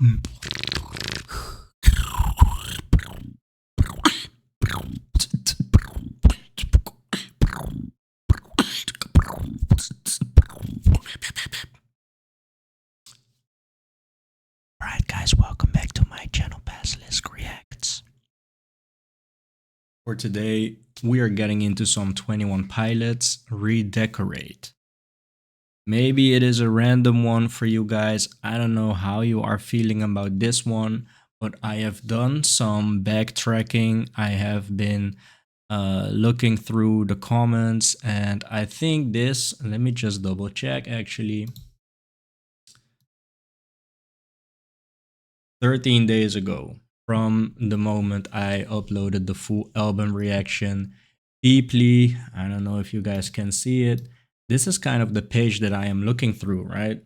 Alright guys, welcome back to my channel Basilisk Reacts. For today, we are getting into some 21 Pilots Redecorate. Maybe it is a random one for you guys. I don't know how you are feeling about this one, but I have done some backtracking. I have been looking through the comments, and I think this, let me just double check actually. 13 days ago, from the moment I uploaded the full album reaction, deeply, I don't know if you guys can see it. This is kind of the page that I am looking through, right?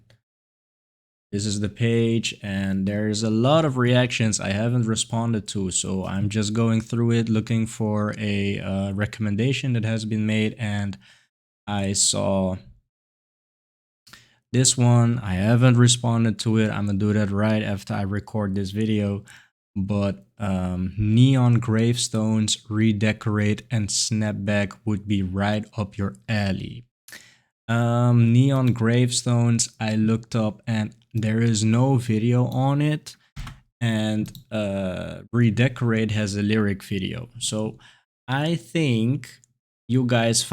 This is the page, and there's a lot of reactions I haven't responded to, so I'm just going through it looking for a recommendation that has been made, and I saw this one. I haven't responded to it. I'm gonna do that right after I record this video. But neon gravestones, redecorate, and snapback would be right up your alley. Neon gravestones, I looked up and there is no video on it, and redecorate has a lyric video. So I think you guys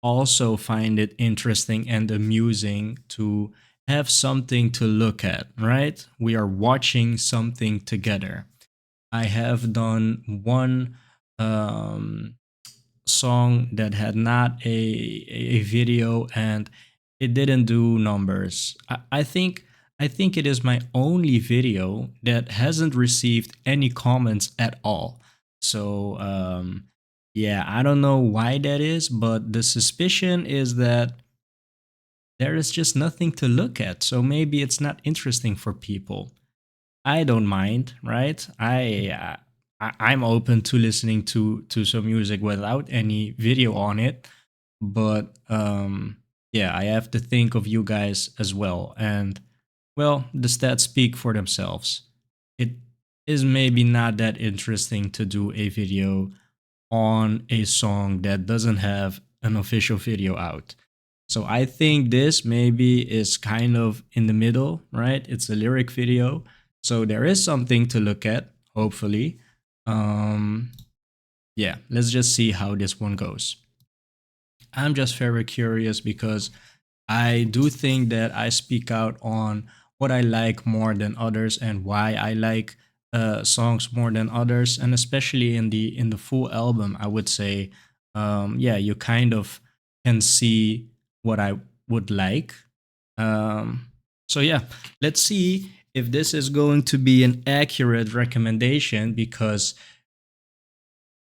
also find it interesting and amusing to have something to look at, right? We are watching something together. I have done one song that had not a video, and it didn't do numbers. I think it is my only video that hasn't received any comments at all. So yeah, I don't know why that is, but the suspicion is that there is just nothing to look at. So maybe it's not interesting for people. I don't mind, right? I'm open to listening to some music without any video on it, but yeah, I have to think of you guys as well. And well, the stats speak for themselves. It is maybe not that interesting to do a video on a song that doesn't have an official video out. So I think this maybe is kind of in the middle, right? It's a lyric video, so there is something to look at, hopefully. Yeah, let's just see how this one goes. I'm just very curious because I do think that I speak out on what I like more than others and why I like songs more than others, and especially in the full album, I would say, yeah, you kind of can see what I would like. So yeah, let's see if this is going to be an accurate recommendation, because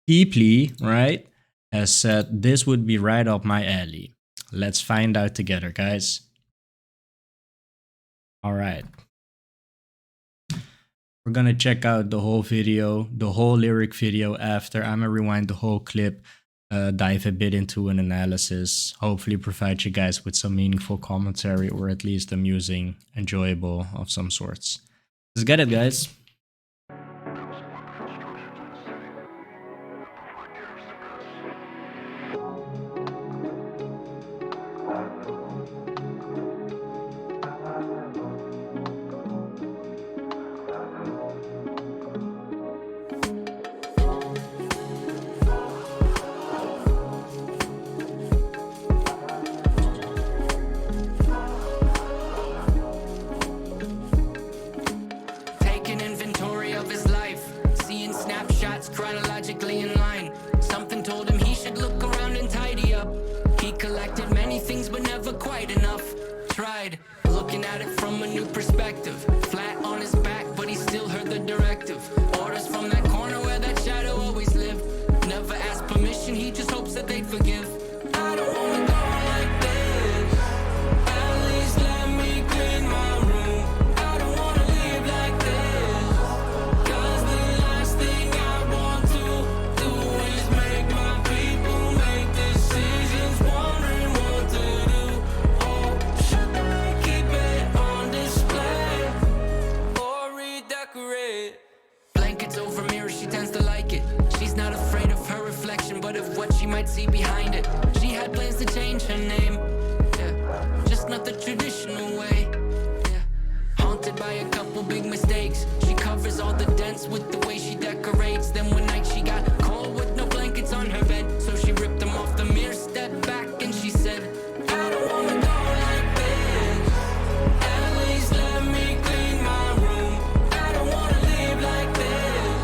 Deeply, right, has said this would be right up my alley. Let's find out together, guys. All right. We're gonna check out the whole video, the whole lyric video after. I'm gonna rewind the whole clip, dive a bit into an analysis, hopefully provide you guys with some meaningful commentary, or at least amusing, enjoyable of some sorts. Let's get it, guys. Chronologically in line, something told him he should look around and tidy up. He collected many things but never quite enough. Tried looking at it from a new perspective, flat on his back but he still heard the directive. Orders from that corner where that shadow always lived. Never asked permission, he just hopes that they'd forgive. I don't wanna go like this, at least let me clean my room. I don't wanna live like this, cause the last thing I want to do is make my people make decisions, wondering what to do. Oh, should I keep it on display? see behind it. She had plans to change her name, yeah, just not the traditional way. Yeah. Haunted by a couple big mistakes, she covers all the dents with the way she decorates. Then one night she got cold with no blankets on her bed, so she ripped them off the mirror, stepped back, and she said, I don't wanna go like this. At least let me clean my room. I don't wanna live like this.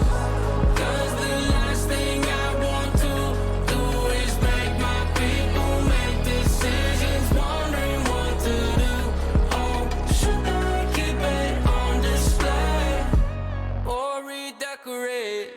'Cause the last thing I want to do is make my people make decisions, wondering what to do. Oh, should I keep it on display or redecorate?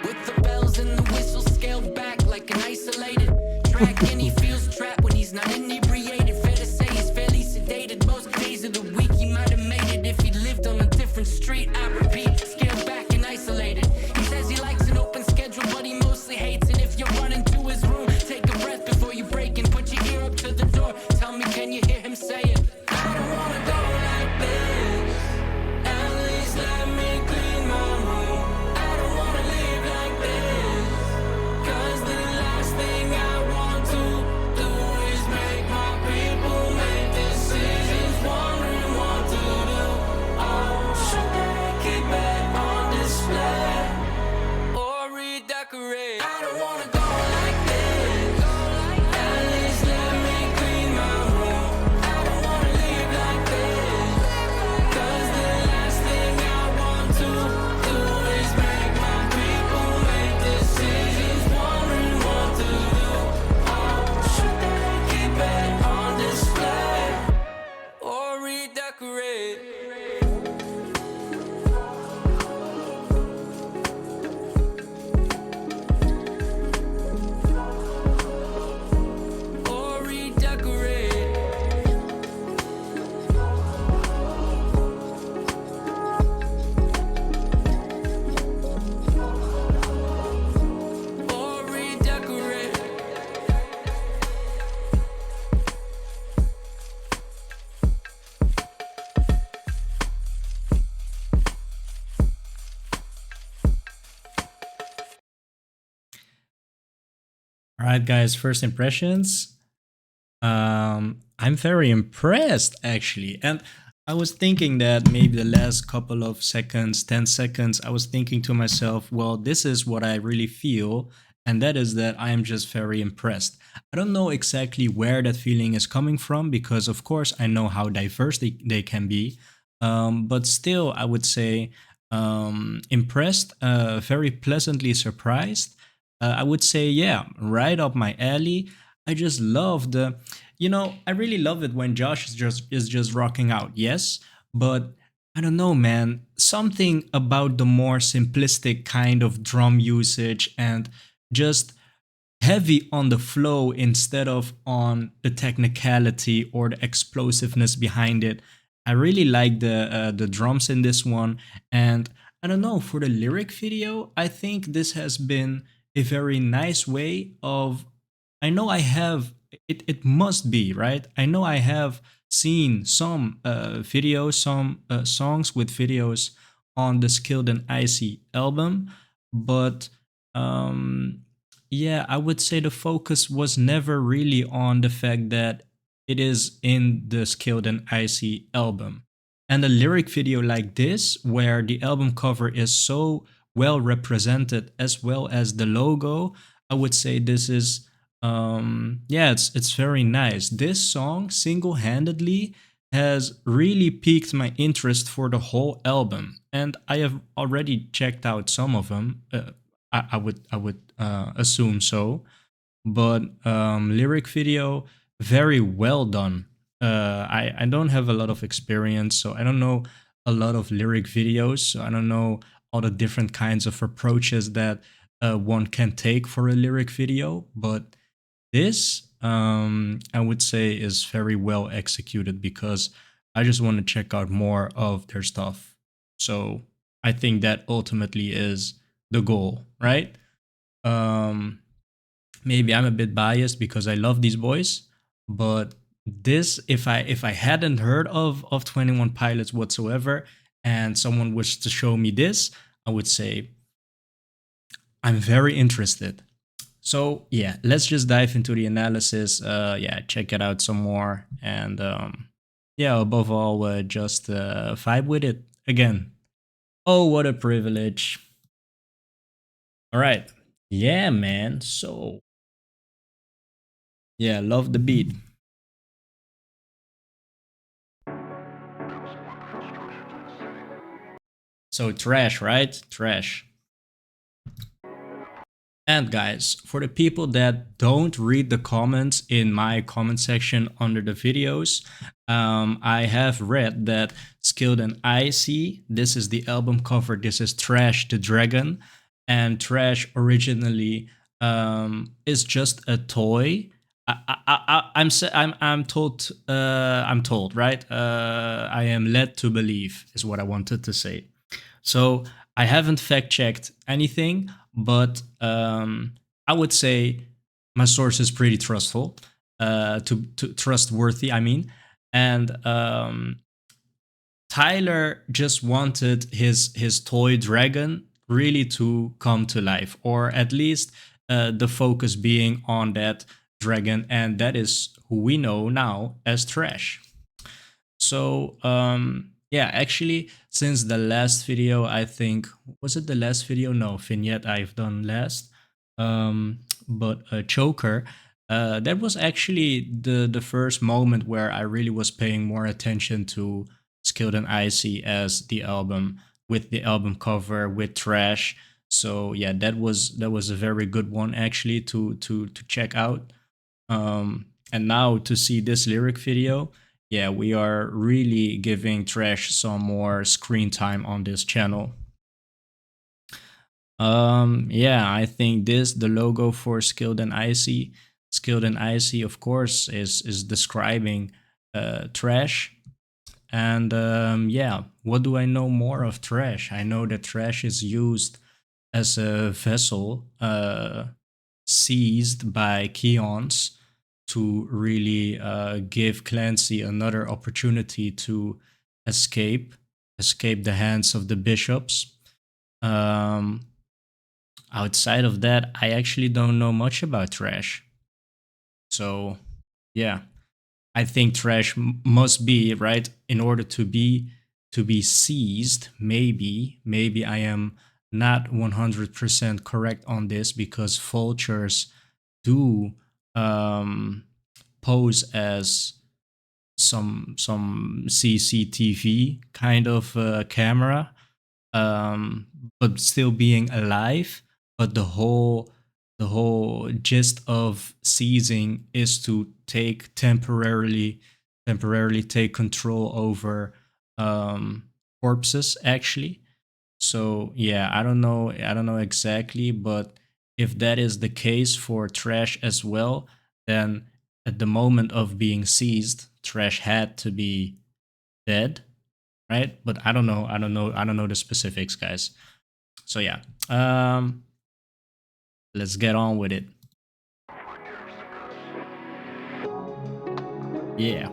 With the bells and the whistles scaled back like an isolated track, and he feels trapped when he's not inebriated. Fair to say he's fairly sedated. Most days of the week he might have made it if he lived on a different street. I repeat, scaled back and isolated. He says he likes an open schedule, but he mostly hates it. If you run into his room, take a breath before you break in. Put your ear up to the door. Tell me, can you hear him saying, I don't wanna go like this. At least let me clean my room. I don't wanna live like this. 'Cause the last thing I want to do is make my people make decisions, wondering what to do. Oh, should I keep it on display or redecorate? I don't wanna go like this. At least let me clean my room. I don't wanna live like this. 'Cause the last thing I want to do is make my people make decisions, wondering what to do. Oh, should I keep it on display or redecorate? Or redecorate. Or redecorate. All right, guys, first impressions. I'm very impressed actually. And I was thinking that maybe the last couple of seconds, 10 seconds, I was thinking to myself, well, this is what I really feel. And that is that I am just very impressed. I don't know exactly where that feeling is coming from because, of course, I know how diverse they can be. But still, I would say impressed, very pleasantly surprised. I would say, yeah, right up my alley. I just love I really love it when Josh is just rocking out. Yes, but I don't know, man. Something about the more simplistic kind of drum usage and just heavy on the flow instead of on the technicality or the explosiveness behind it. I really like the drums in this one, and I don't know, for the lyric video, I think this has been a very nice way of. I know I have it. It must be right. I know I have seen some videos, some songs with videos on the Skilled and Icy album, but um yeah, I would say the focus was never really on the fact that it is in the Skilled and Icy album. And a lyric video like this, where the album cover is so well represented as well as the logo, I would say this is yeah, it's very nice. This song single-handedly has really piqued my interest for the whole album, and I have already checked out some of them. I would assume so, but lyric video very well done. I don't have a lot of experience, so I don't know a lot of lyric videos. So I don't know all the different kinds of approaches that one can take for a lyric video, but this I would say is very well executed because I just want to check out more of their stuff. So I think that ultimately is the goal, right? Um, Maybe I'm a bit biased because I love these boys, but this, if I hadn't heard of 21 Pilots whatsoever, and someone was to show me this, I would say I'm very interested. So yeah, let's just dive into the analysis. Yeah, check it out some more, and yeah, above all, just vibe with it again. Oh, what a privilege! All right, yeah, man. So yeah, love the beat. So trash, right? Trash. And guys, for the people that don't read the comments in my comment section under the videos, I have read that Skilled and Icy, this is the album cover, this is Trash the Dragon, and Trash originally is just a toy. I'm told, right? I am led to believe is what I wanted to say. So I haven't fact checked anything, but I would say my source is pretty trustful, to trustworthy. I mean, and Tyler just wanted his toy dragon really to come to life, or at least the focus being on that dragon, and that is who we know now as Trash. So yeah, actually, since the last video, I think, was it the last video? No, vignette I've done last. But Choker, that was actually the first moment where I really was paying more attention to Skilled and Icy as the album, with the album cover with Trash. So yeah, that was a very good one actually to check out. And now to see this lyric video, yeah, we are really giving Trash some more screen time on this channel. Yeah, I think this, the logo for Skilled and Icy. Skilled and Icy, of course, is describing Trash. And yeah, what do I know more of Trash? I know that Trash is used as a vessel seized by Keons to really give Clancy another opportunity to escape, escape the hands of the bishops. Um, Outside of that, I actually don't know much about Trash. So, yeah, I think Trash must be right in order to be seized. Maybe I am not 100% correct on this, because vultures do um, pose as some CCTV kind of camera, but still being alive. But the whole gist of seizing is to take temporarily take control over corpses actually. So yeah, I don't know exactly, but if that is the case for Trash as well, then at the moment of being seized, Trash had to be dead, right? But I don't know the specifics, guys. So yeah, let's get on with it. Yeah.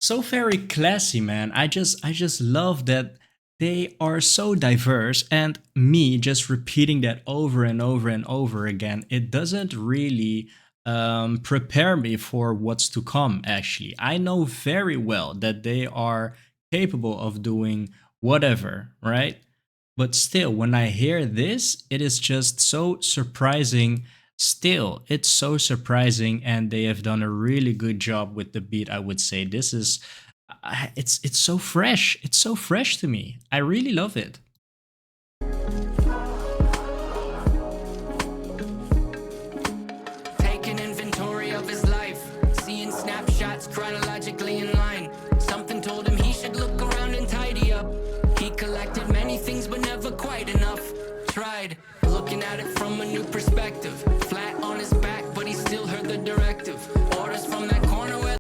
So very classy, man. I just love that they are so diverse, and me just repeating that over and over and over again, it doesn't really prepare me for what's to come. Actually, I know very well that they are capable of doing whatever, right? But still, when I hear this, it is just so surprising. Still, it's so surprising, and they have done a really good job with the beat. I would say this is, it's so fresh. It's so fresh to me. I really love it. Taking inventory of his life, seeing snapshots chronologically in line. Something told him he should look around and tidy up. He collected many things, but never quite enough. Tried looking at it from a new perspective. Flat on his back, but he still heard the directive. Orders from that corner where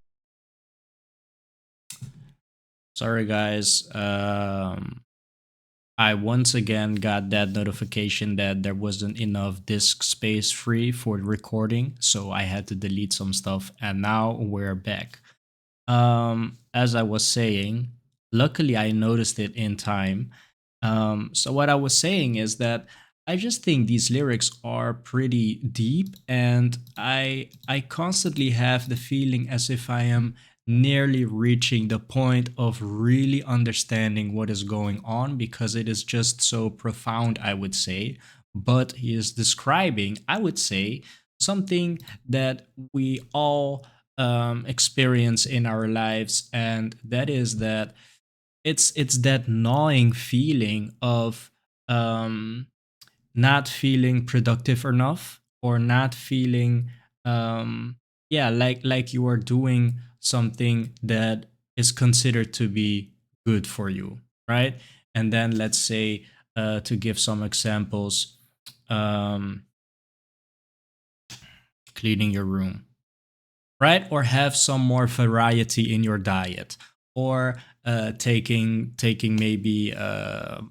Sorry, guys. I once again got that notification that there wasn't enough disk space free for the recording, so I had to delete some stuff, and now we're back. As I was saying, luckily I noticed it in time. So what I was saying is that I just think these lyrics are pretty deep, and I constantly have the feeling as if I am nearly reaching the point of really understanding what is going on because it is just so profound, I would say. But he is describing, I would say, something that we all experience in our lives, and that is that it's that gnawing feeling of um, not feeling productive enough, or not feeling yeah, like you are doing something that is considered to be good for you, right? And then let's say, to give some examples, um, cleaning your room, right? Or have some more variety in your diet, or taking maybe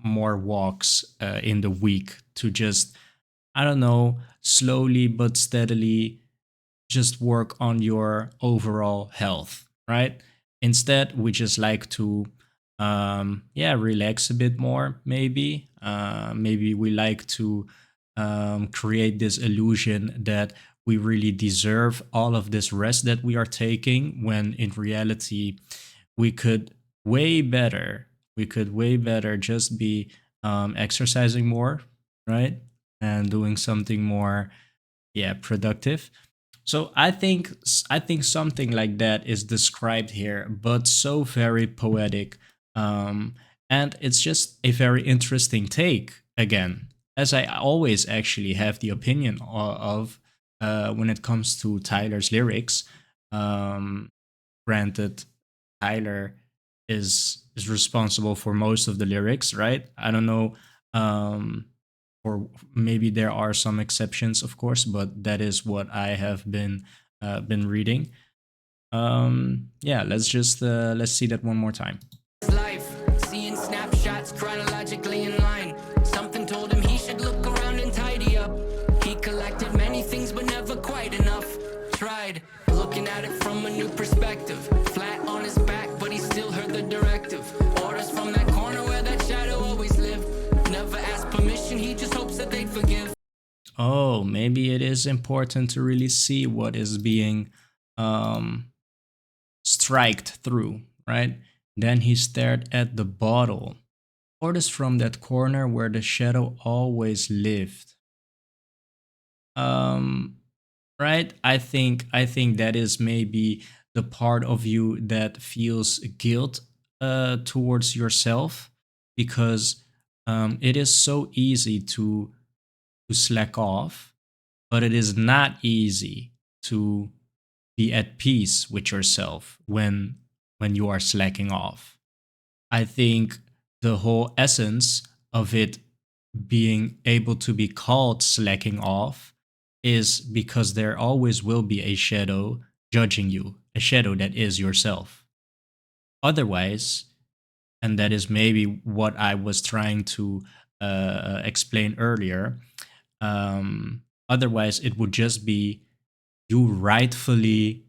more walks in the week to just, I don't know, slowly but steadily just work on your overall health, right? Instead, we just like to, yeah, relax a bit more, maybe. Maybe we like to create this illusion that we really deserve all of this rest that we are taking, when in reality, we could way better. We could way better just be exercising more, right? And doing something more, yeah, productive. So I think something like that is described here, but so very poetic, um, and it's just a very interesting take. Again, as I always actually have the opinion of when it comes to Tyler's lyrics. Um, Granted, Tyler is responsible for most of the lyrics, right? I don't know, um, or maybe there are some exceptions, of course, but that is what I have been reading. Yeah, let's see that one more time. life, seeing snapshots chronologically in line. Something told him he should look around and tidy up. He collected many things, but never quite enough. Tried looking at it from a new perspective. Flat on his back, but he still heard the directive. Orders from that corner where that shadow always lived. Never asked permission, he just hopes that they'd forgive. Oh, maybe it is important to really see what is being um, striked through, right? Then he stared at the bottle. Orders from that corner where the shadow always lived. Um, right? I think that is maybe the part of you that feels guilt towards yourself, because it is so easy to slack off, but it is not easy to be at peace with yourself when you are slacking off. I think the whole essence of it being able to be called slacking off is because there always will be a shadow judging you, a shadow that is yourself. Otherwise, and that is maybe what I was trying to explain earlier, otherwise, it would just be you rightfully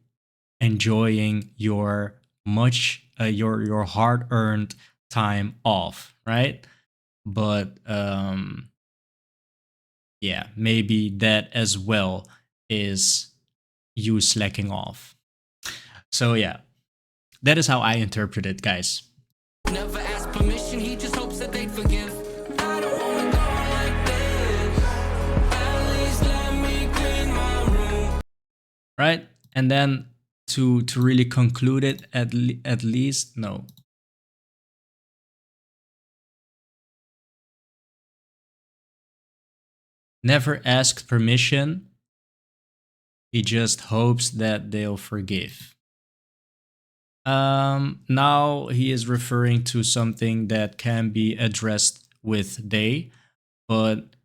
enjoying your your hard earned time off, right? But yeah, maybe that as well is you slacking off. So yeah, that is how I interpret it, guys. Never asked permission, he just hopes that they'd forgive. I don't wanna go like this. At least let me clean my room. Right? And then to really conclude it, at least no. Never asked permission. He just hopes that they'll forgive. Now he is referring to something that can be addressed with they, but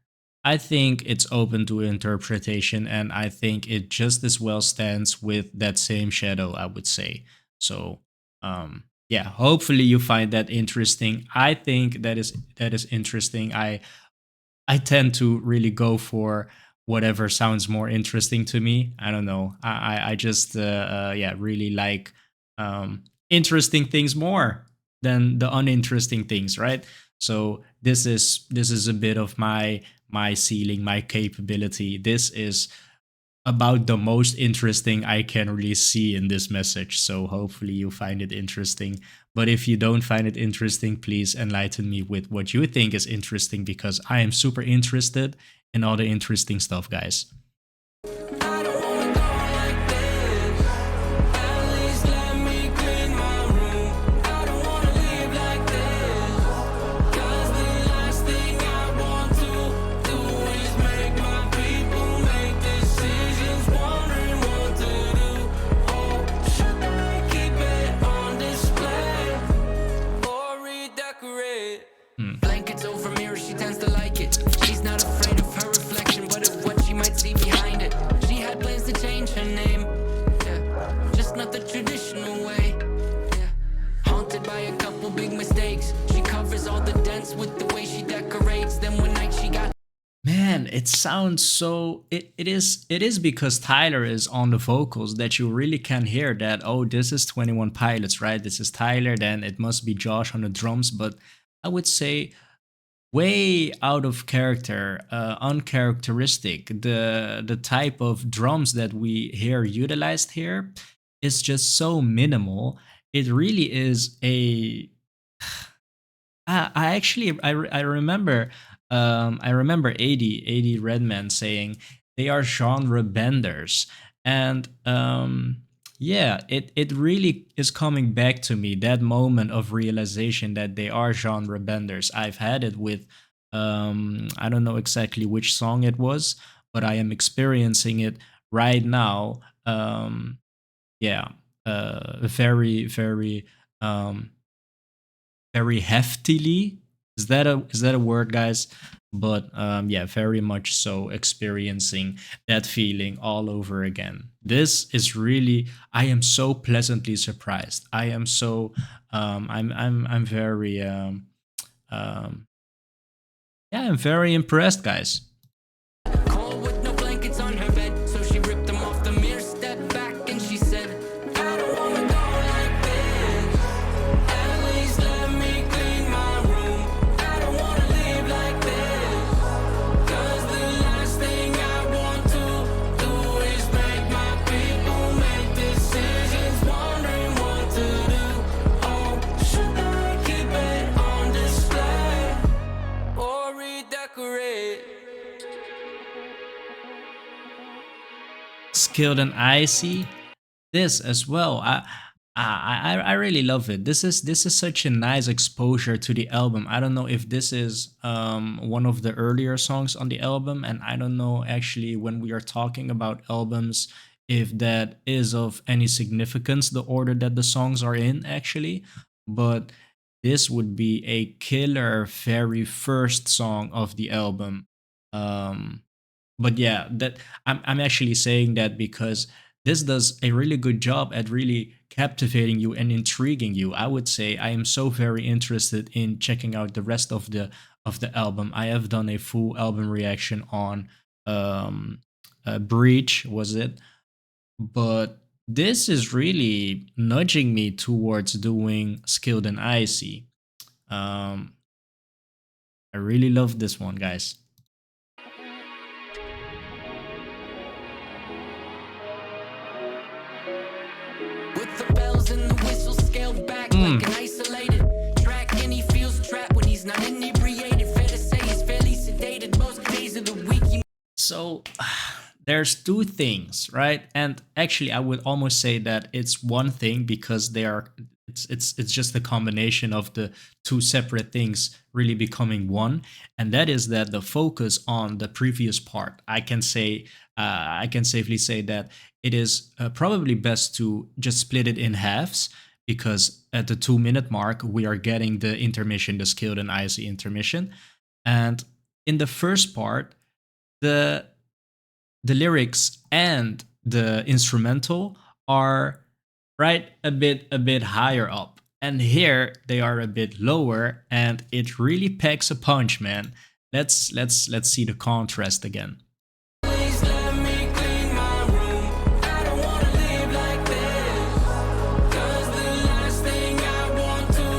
I think it's open to interpretation, and I think it just as well stands with that same shadow, I would say. So, yeah, hopefully you find that interesting. I think that is interesting. I tend to really go for whatever sounds more interesting to me. I don't know. I just yeah, really like interesting things more than the uninteresting things, right? So this is a bit of my ceiling, my capability. This is about the most interesting I can really see in this message. So hopefully you find it interesting. But if you don't find it interesting, please enlighten me with what you think is interesting, because I am super interested in all the interesting stuff, guys. I don't wanna go like this. At least let me clean my room. I don't wanna live like this. 'Cause the last thing I want to do is make my people make decisions, wondering what to do. Oh, should I keep it on display or redecorate? Hmm. Blankets over mirror, she tends to like it. She's not afraid of her reflection, but of what she might see behind it. She had plans to change her name, yeah, just not the traditional way. Yeah, haunted by a couple big mistakes. She covers all the dents with the way she decorates. Then one night she got Man, it sounds so it is because Tyler is on the vocals that you really can hear that, oh, this is 21 Pilots, right? This is Tyler, then it must be Josh on the drums, but I would say way out of character, uncharacteristic. The type of drums that we hear utilized here is just so minimal. It really is a I actually I remember 80 Redman saying they are genre benders, and yeah, it really is coming back to me, that moment of realization that they are genre benders. I've had it with I don't know exactly which song it was, but I am experiencing it right now. Yeah, very um very heftily. Is that a word, guys? But yeah, very much so experiencing that feeling all over again. This is really, I am so pleasantly surprised. I am so I'm very um yeah, I'm very impressed, guys. cold with no blankets on her bed. So she ripped them off the mirror, stepped back, and she said, I don't wanna go like this. At least let me clean my room. I don't wanna live like this. 'Cause the last thing I want to do is make my people make decisions, wondering what to do. Oh, should I keep it on display or redecorate? Skilled and icy, this as well. I really love it. This is such a nice exposure to the album. I don't know if this is one of the earlier songs on the album, and I don't know actually, when we are talking about albums, if that is of any significance, the order that the songs are in actually. But this would be a killer very first song of the album. Um, but yeah, that I'm actually saying that because this does a really good job at really captivating you and intriguing you. I would say I am so very interested in checking out the rest of the album. I have done a full album reaction on um Breach, was it? But this is really nudging me towards doing Skilled and Icy. um I really love this one, guys. With the bells and the whistles scaled back Hmm. like an isolated track, and he feels trapped when he's not inebriated. Fair to say he's fairly sedated most days of the week. So there's two things, right? And actually, I would almost say that it's one thing, because they are it's just a combination of the two separate things really becoming one, and that is that the focus on the previous part. I can safely say that it is probably best to just split it in halves, because at the 2 minute mark we are getting the intermission, the skilled and icy intermission, and in the first part the the lyrics and the instrumental are right a bit higher up, and here they are a bit lower, and it really packs a punch, man. Let's see the contrast again. Please let me clean my room. I don't wanna live like this. 'Cause the last thing I want to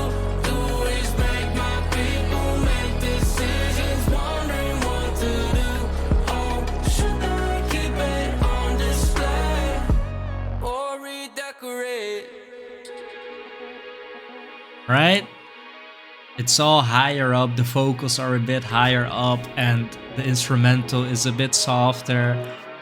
do is make my people make decisions, wondering what to do. Oh, should I keep it on display or redecorate? Right, it's all higher up, the vocals are a bit higher up, and the instrumental is a bit softer,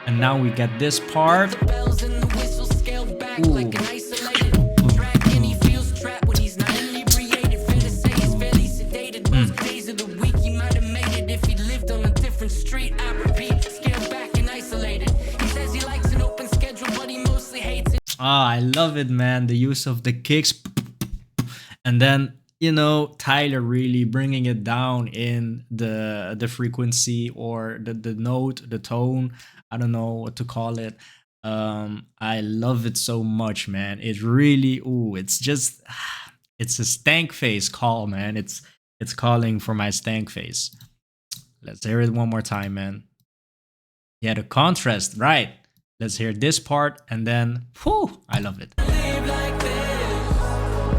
and now we get this part. The bells and the whistles scaled back Ooh. like an isolated track, and he feels trapped when he's not inebriated. Fair to say he's fairly sedated. Most days of the week he might have made it if he lived on a different street. I repeat, scaled back and isolated. He says he likes an open schedule, but he mostly hates it. Ah, I love it, man. The use of the kicks, and then Tyler really bringing it down in the frequency, or the note, the tone. I don't know what to call it. I love it so much, man. It really, ooh, it's just, it's a stank face call, man. It's calling for my stank face. Let's hear it one more time, man. Yeah, the contrast, right? Let's hear this part, and then, whew, I love it. Live like this,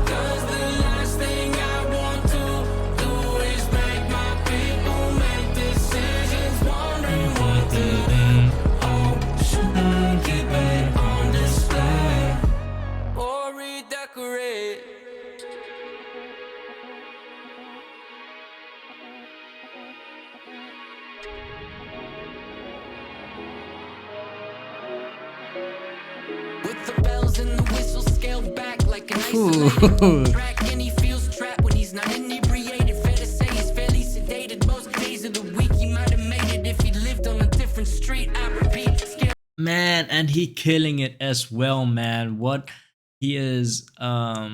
'cause the last thing I want to do is make my people make decisions, wondering what to do. Oh, should I keep it on display or redecorate? With the bells and the whistles scaled back like an isolated track, and he feels trapped when he's not inebriated. Fair to say he's fairly sedated. Most days of the week he might have made it if he lived on a different street. I repeat, scaled. Man, and he killing it as well, man. What he is a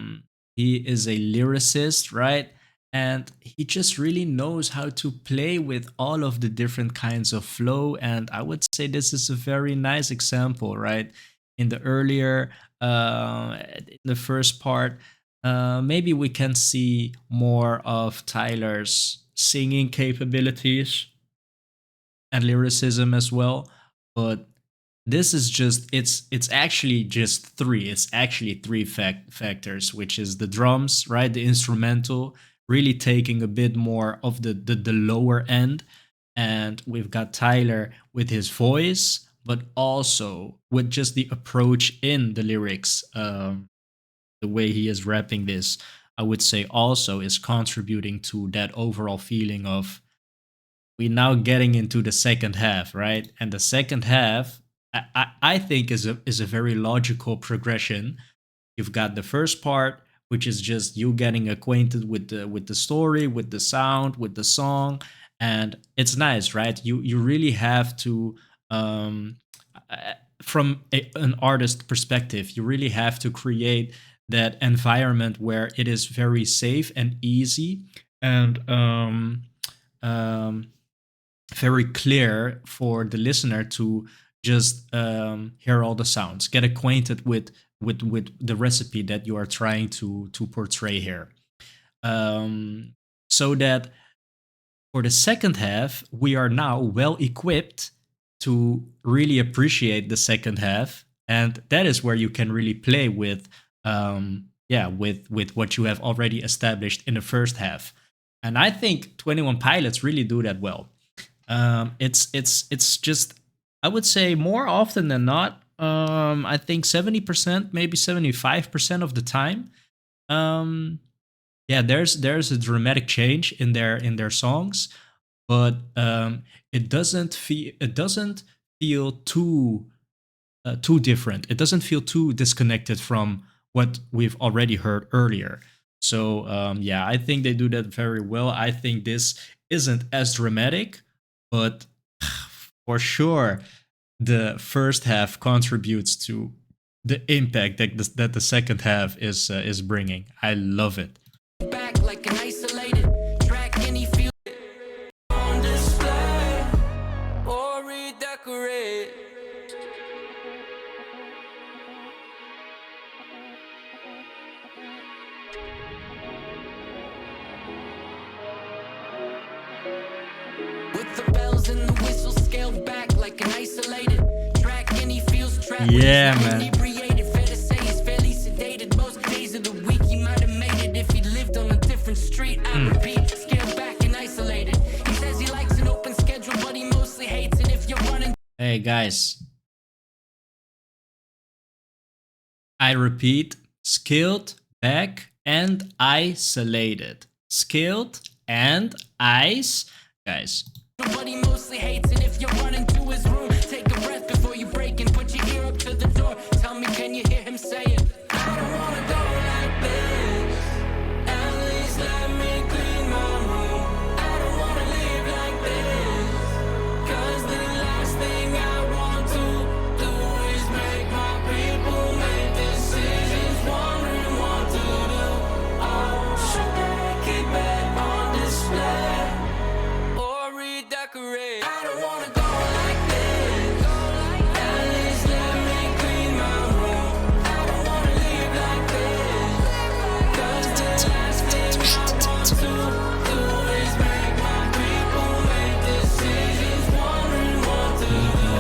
lyricist, right? And he just really knows how to play with all of the different kinds of flow, and I would say this is a very nice example, right? In the earlier in the first part, maybe we can see more of Tyler's singing capabilities and lyricism as well, but this is just, it's actually just three. It's actually three factors, which is the drums, right? The instrumental really taking a bit more of the lower end, and we've got Tyler with his voice, but also with just the approach in the lyrics, the way he is rapping this, I would say also is contributing to that overall feeling of, we're now getting into the second half, right? And the second half, I think is a very logical progression. You've got the first part, which is just you getting acquainted with the story, with the sound, with the song, and it's nice, right? You really have to, from an artist perspective, you really have to create that environment where it is very safe and easy, and very clear for the listener to just hear all the sounds, get acquainted with the recipe that you are trying to portray here, so that for the second half we are now well equipped to really appreciate the second half, and that is where you can really play with with what you have already established in the first half. And I think 21 Pilots really do that well. It's just, I would say more often than not, I think 70%, maybe 75% of the time, there's a dramatic change in their songs, but it doesn't feel too different. It doesn't feel too disconnected from what we've already heard earlier. So I think they do that very well. I think this isn't as dramatic, but for sure the first half contributes to the impact that the second half is bringing. I love it. Back like an isolated track, and he feels on display or Yeah, man. Inebriated, fair to say he's fairly sedated. Most days of the week he might have made it if he lived on a different street. I repeat, scaled back and isolated. He says he likes an open schedule, but he mostly hates it if you're running. Hey guys, I repeat, skilled, back, and isolated. Skilled and ice. Guys. But he mostly hates it if you're running to his room. Take a breath before you break and put your ear up to the door. Tell me, can you hear him saying, I don't wanna go like this. At least let me clean my room. I don't wanna live like this. Cause the last thing I want to do is make my people make decisions, wondering what to do. Oh, should they keep it on display or redecorate? I don't wanna go like this. At least let me clean my room. I don't wanna live like this. Cause the last thing I want to do is make my people make decisions, wondering what to do.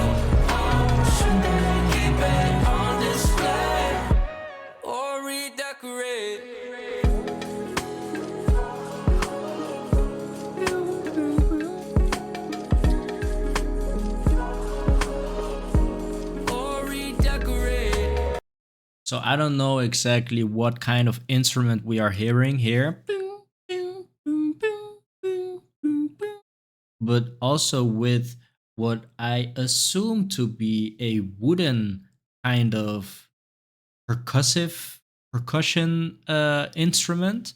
Oh, should they keep it on display or redecorate? Or redecorate. So I don't know exactly what kind of instrument we are hearing here. But also with what I assume to be a wooden kind of percussion instrument.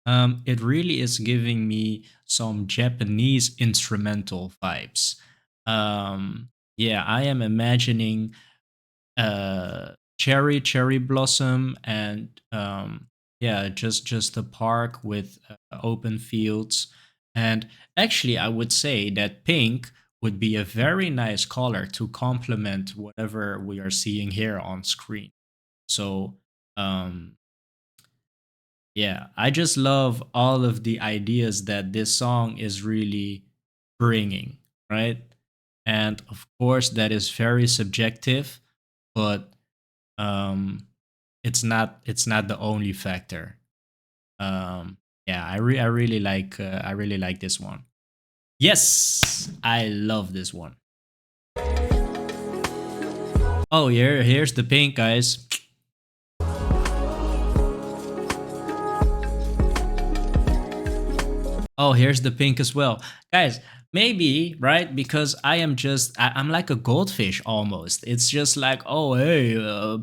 It really is giving me some Japanese instrumental vibes. Yeah, I am imagining cherry blossom and yeah, just a park with open fields. And actually I would say that pink would be a very nice color to complement whatever we are seeing here on screen. So um yeah, I just love all of the ideas that this song is really bringing, right? And of course that is very subjective, but um it's not the only factor. Yeah, I really like this one. Yes, I love this one. Oh, here's the pink, guys. Oh, here's the pink as well. Guys, maybe, right? Because I'm like a goldfish almost. It's just like, oh, hey,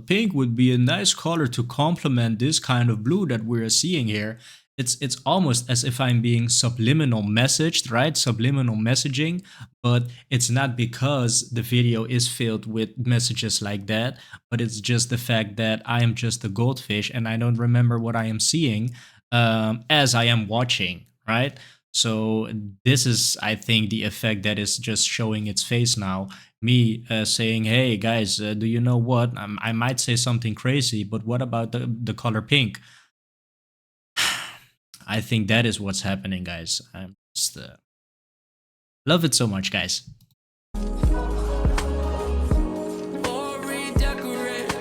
pink would be a nice color to complement this kind of blue that we're seeing here. It's almost as if I'm being subliminal messaged, right? Subliminal messaging, but it's not because the video is filled with messages like that, but it's just the fact that I am just a goldfish and I don't remember what I am seeing as I am watching, right? So this is, I think, the effect that is just showing its face now. Me saying, "Hey guys, do you know what? I might say something crazy, but what about the color pink?" I think that is what's happening, guys. I'm just love it so much, guys. Or redecorate.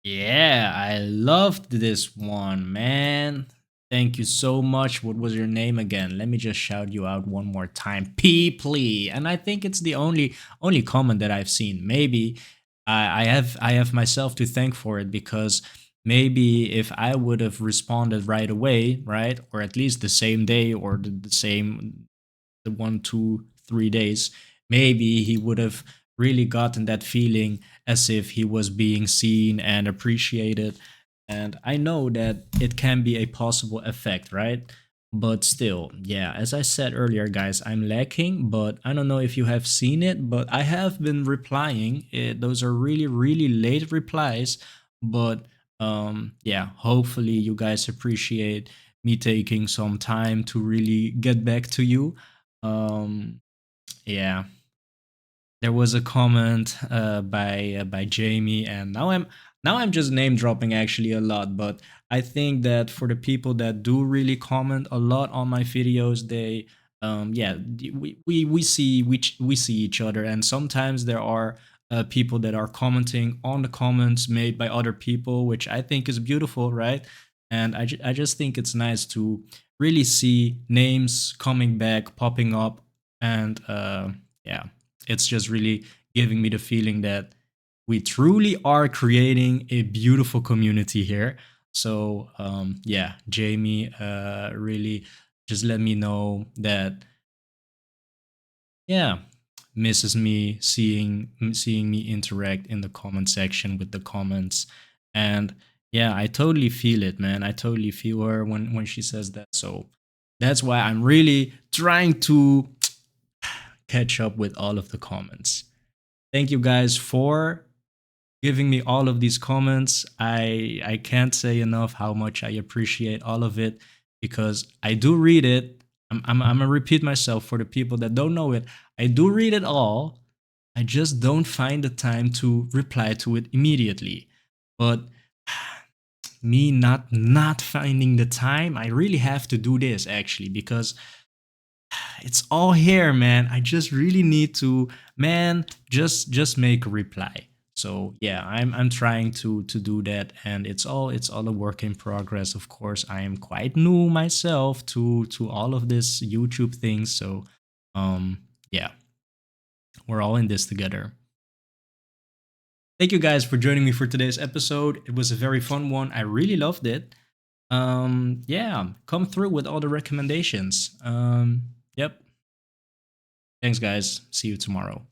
Yeah, I loved this one, man. Thank you so much. What was your name again? Let me just shout you out one more time. P and I think it's the only comment that I've seen. Maybe I have myself to thank for it, because maybe if I would have responded right away, right, or at least the same day or the same the 1, 2, 3 days, maybe he would have really gotten that feeling as if he was being seen and appreciated. And I know that it can be a possible effect, right? But still, yeah, as I said earlier, guys, I'm lacking, but I don't know if you have seen it, but I have been replying. Those are really, really late replies, but yeah, hopefully you guys appreciate me taking some time to really get back to you. Yeah, there was a comment by Jamie, and now Now I'm just name dropping actually a lot, but I think that for the people that do really comment a lot on my videos, they yeah, we see we see each other, and sometimes there are people that are commenting on the comments made by other people, which I think is beautiful, right? And I just think it's nice to really see names coming back, popping up, and yeah, it's just really giving me the feeling that we truly are creating a beautiful community here. So yeah, Jamie, really just let me know that yeah, misses me seeing me interact in the comment section with the comments. And yeah, I totally feel it, man. I totally feel her when she says that. So that's why I'm really trying to catch up with all of the comments. Thank you guys for giving me all of these comments. I can't say enough how much I appreciate all of it, because I do read it. I'm gonna repeat myself for the people that don't know it. I do read it all. I just don't find the time to reply to it immediately. But me not finding the time, I really have to do this actually, because it's all here, man. I just really need to, man, just make a reply. So yeah, I'm trying to do that, and it's all a work in progress. Of course, I am quite new myself to all of this YouTube things. So yeah, we're all in this together. Thank you guys for joining me for today's episode. It was a very fun one. I really loved it. Yeah, come through with all the recommendations. Yep. Thanks, guys. See you tomorrow.